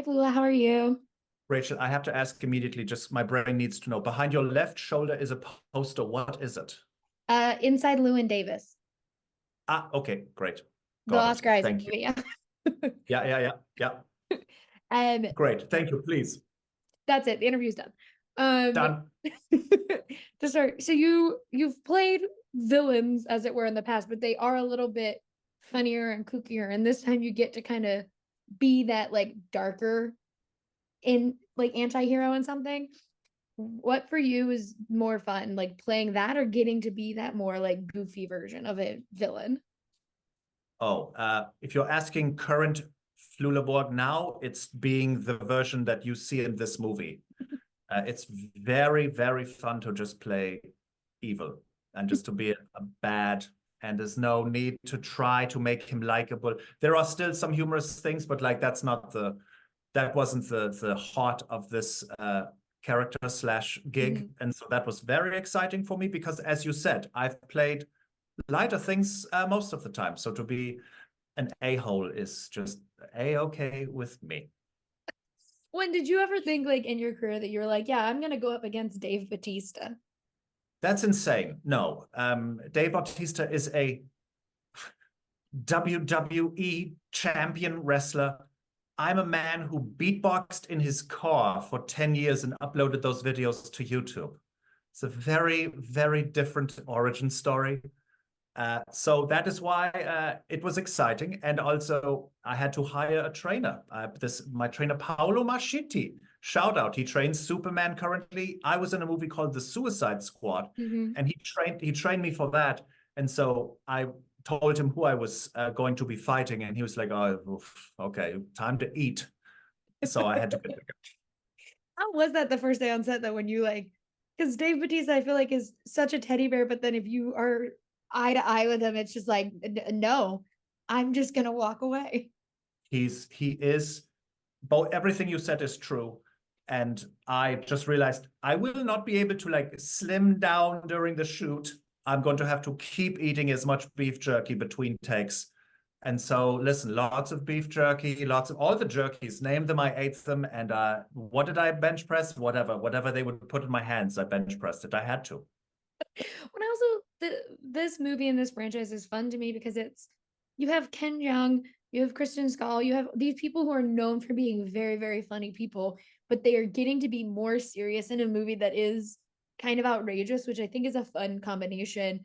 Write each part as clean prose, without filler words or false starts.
Flula, how are you? Rachel, I have to ask immediately, just my brain needs to know. Behind your left shoulder is a poster. What is it? Inside Llewyn Davis, Ah, okay, great. the Got it. Oscar Isaac Thank you. movie. Yeah. Yeah. Um, Great. Thank you, please. that's it. The interview's done. Um, Done. to start, so you've played villains, as it were, in the past, but they are a little bit funnier and kookier, and this time you get to kind of be that like darker in like anti-hero and something. What for you is more fun, like playing that or getting to be that more like goofy version of a villain? Oh, if you're asking current Flula Borg now, it's being the version that you see in this movie. It's very, very fun to just play evil and just to be a bad, and there's no need to try to make him likable. There are still some humorous things, but like that wasn't the heart of this character slash gig. Mhm. And so that was very exciting for me because, as you said, I've played lighter things most of the time. So to be an a-hole is just a-okay with me. When did you ever think like in your career that you were like, yeah, I'm gonna go up against Dave Batista? That's insane. No, Dave Bautista is a WWE champion wrestler. I'm a man who beatboxed in his car for 10 years and uploaded those videos to YouTube. It's a very, very different origin story. So that is why it was exciting. And also, I had to hire a trainer. My trainer, Paolo Mascitti, shout out. He trains Superman currently. I was in a movie called The Suicide Squad, Mhm. and he trained me for that. And so I told him who I was going to be fighting, and he was like, "Oh, oof, okay, time to eat." So I had to get. How was that the first day on set though, when you like, because Dave Batista, I feel like is such a teddy bear, but then if you are eye to eye with him, it's just like, no, I'm just gonna walk away. He is both. Everything you said is true. And I just realized I will not be able to like slim down during the shoot. I'm going to have to keep eating as much beef jerky between takes. And so, listen, lots of beef jerky, lots of all the jerkies, name them, I ate them. And what did I bench press? Whatever they would put in my hands, I bench pressed it. I had to. When I also this movie and this franchise is fun to me because it's you have Ken Jeong, you have Kristen Schaal, you have these people who are known for being very, very funny people, but they are getting to be more serious in a movie that is kind of outrageous, which I think is a fun combination.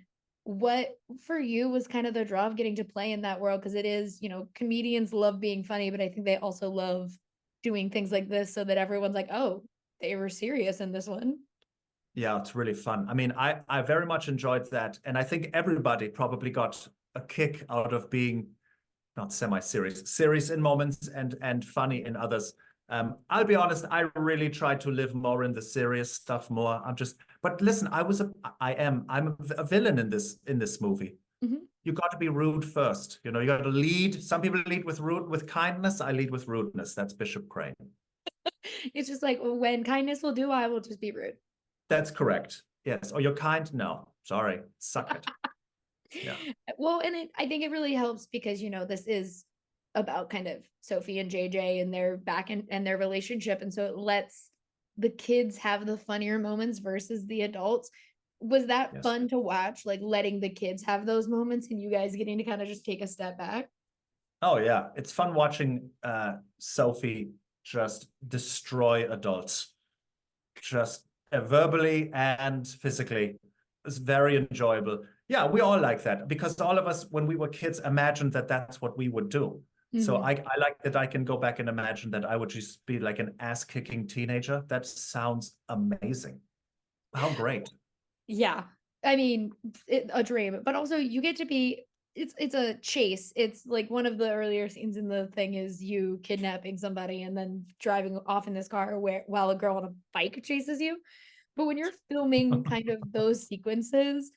What for you was kind of the draw of getting to play in that world? Because it is, comedians love being funny, but I think they also love doing things like this so that everyone's like, oh, they were serious in this one. Yeah, it's really fun. I mean, I very much enjoyed that. And I think everybody probably got a kick out of being not semi-serious, serious in moments and funny in others. I'll be honest, I really try to live more in the serious stuff more. But listen, I'm a villain in this movie. Mhm. You got to be rude first. You got to lead. Some people lead with kindness. I lead with rudeness. That's Bishop Crane. It's just like when kindness will do, I will just be rude. That's correct. Yes. Or you're kind? No. Sorry. Suck it. Yeah. Well, and I think it really helps because this is about kind of Sophie and JJ and their and their relationship, and so it lets the kids have the funnier moments versus the adults. Was that Yes. fun to watch, like letting the kids have those moments and you guys getting to kind of just take a step back? Oh yeah. It's fun watching Sophie just destroy adults. Just verbally and physically. It's very enjoyable. Yeah, we all like that because all of us, when we were kids, imagined that that's what we would do. So Mhm. I like that I can go back and imagine that I would just be like an ass-kicking teenager. That sounds amazing. How great. Yeah. I mean, a dream, but also you get to be it's a chase. It's like one of the earlier scenes in the thing is you kidnapping somebody and then driving off in this car while a girl on a bike chases you. But when you're filming kind of those sequences,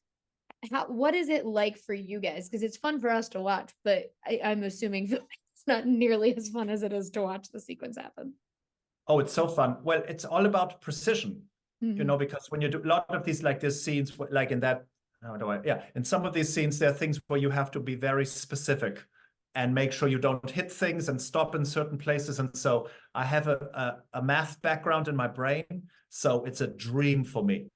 what is it like for you guys? Because it's fun for us to watch, but I'm assuming filming is not nearly as fun as it is to watch the sequence happen. Oh, it's so fun. Well, it's all about precision, Mhm. because when you do a lot of these like these scenes, like in that, how do I, yeah, in some of these scenes, there are things where you have to be very specific. and make sure you don't hit things and stop in certain places. And so I have a math background in my brain, so it's a dream for me.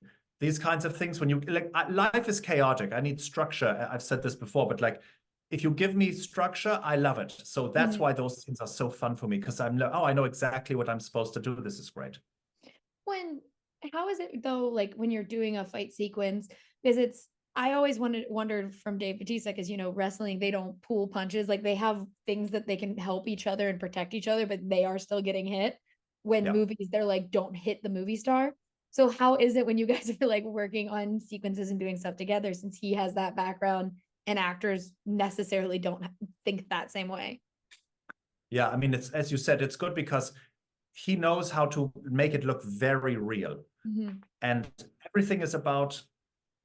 These kinds of things, when you like, life is chaotic. I need structure. I've said this before, but like, if you give me structure, I love it. So that's Mhm. why those things are so fun for me, because I'm like, oh, I know exactly what I'm supposed to do. This is great. When how is it though, like when you're doing a fight sequence? Because it's I always wondered from Dave Bautista, because wrestling, they don't pull punches. Like they have things that they can help each other and protect each other, but they are still getting hit. When Yeah. movies, they're like, don't hit the movie star. So how is it when you guys are like working on sequences and doing stuff together, since he has that background and actors necessarily don't think that same way? Yeah, I mean, it's as you said, it's good because he knows how to make it look very real. Mhm. And everything is about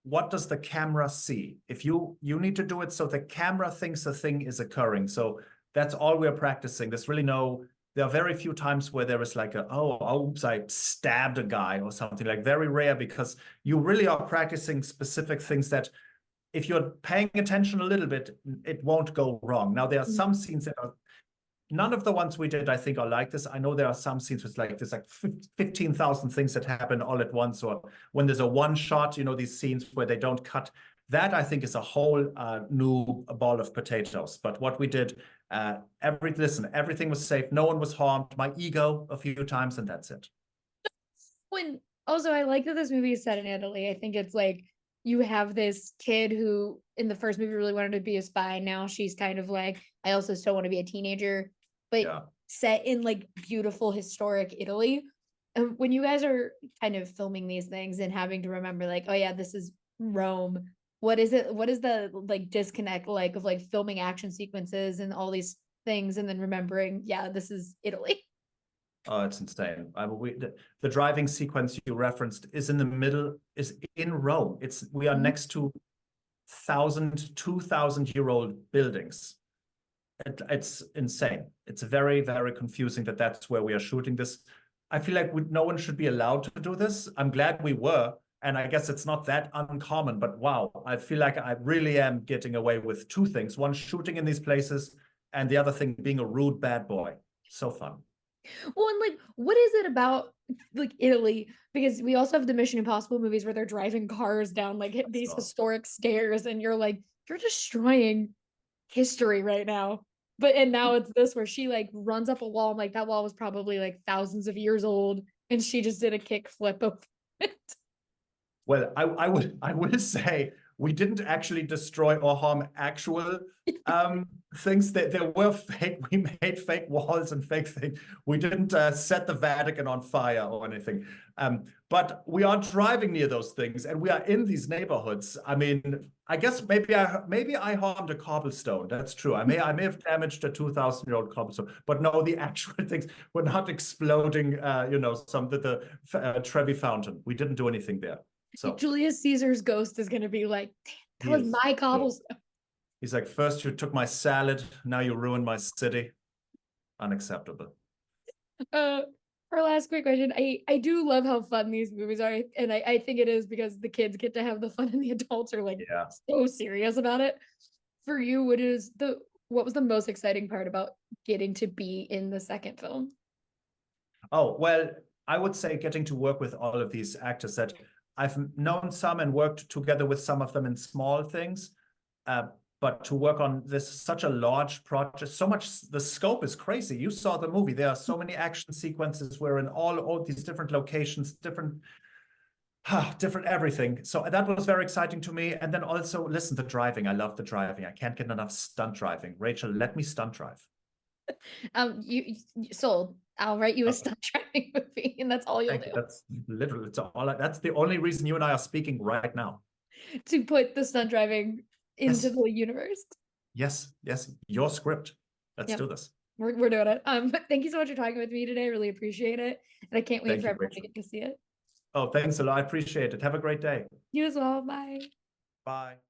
what does the camera see? If you need to do it so the camera thinks the thing is occurring. So that's all we're practicing. There's really no, there are very few times where there is like oops, I stabbed a guy or something, like very rare, because you really are practicing specific things that if you're paying attention a little bit, it won't go wrong. Now, there are some scenes that are, none of the ones we did, I think, are like this. I know there are some scenes with like, there's like 15,000 things that happen all at once, or when there's a one shot, these scenes where they don't cut. That I think is a whole new ball of potatoes. But what we did, everything was safe. No one was harmed. My ego a few times, and that's it. When also, I like that this movie is set in Italy. I think it's like you have this kid who in the first movie really wanted to be a spy. Now she's kind of like, I also still want to be a teenager, but Yeah. set in like beautiful historic Italy. And when you guys are kind of filming these things and having to remember, like, oh yeah, this is Rome. What is it? What is the like disconnect like of like filming action sequences and all these things and then remembering, yeah, this is Italy. Oh, it's insane. The driving sequence you referenced is in the middle, is in Rome. We are next to 2,000-year-old buildings. It's insane. It's very, very confusing that that's where we are shooting this. I feel like no one should be allowed to do this. I'm glad we were. And I guess it's not that uncommon, but wow, I feel like I really am getting away with two things. One, shooting in these places, and the other thing, being a rude bad boy. So fun. Well, and like, what is it about like Italy? Because we also have the Mission Impossible movies where they're driving cars down like these So, historic stairs, and you're like, you're destroying history right now. But and now it's this where she like runs up a wall. I'm like, that wall was probably like thousands of years old, and she just did a kick flip over it. well, I will say we didn't actually destroy or harm actual things. That there were fake. We made fake walls and fake things. We didn't set the Vatican on fire or anything. But we are driving near those things, and we are in these neighborhoods. I mean, I guess maybe I harmed a cobblestone. That's true. I may have damaged a 2,000-year-old cobblestone, but no, the actual things were not exploding. Some the Trevi Fountain. We didn't do anything there. So Julius Caesar's ghost is gonna be like, that he was is. my Yeah. cobblestone. He's like, first you took my salad, now you ruined my city. Unacceptable. Uh, our last quick question. I do love how fun these movies are, and I think it is because the kids get to have the fun and the adults are like Yeah. so serious about it. For you, what was the most exciting part about getting to be in the second film? Oh, well, I would say getting to work with all of these actors that I've known some and worked together with some of them in small things. Uh, but to work on this such a large project, so much, the scope is crazy. You saw the movie. There are so many action sequences. We're in all these different locations, different everything. So that was very exciting to me. And then also, listen, the driving. I love the driving. I can't get enough stunt driving. Rachel, let me stunt drive. You sold. I'll write you a Okay. stunt driving movie, and that's all you'll Thank you. do That's literally, that's the only reason you and I are speaking right now. to put the stunt driving into Yes, the universe. yes, yes. Your script. Let's Yep, do this. we're doing it. But thank you so much for talking with me today. I really appreciate it, and I can't wait Thank for you, everyone to Rachel. get to see it. Oh, thanks a lot. I appreciate it. Have a great day. You as well. Bye. Bye.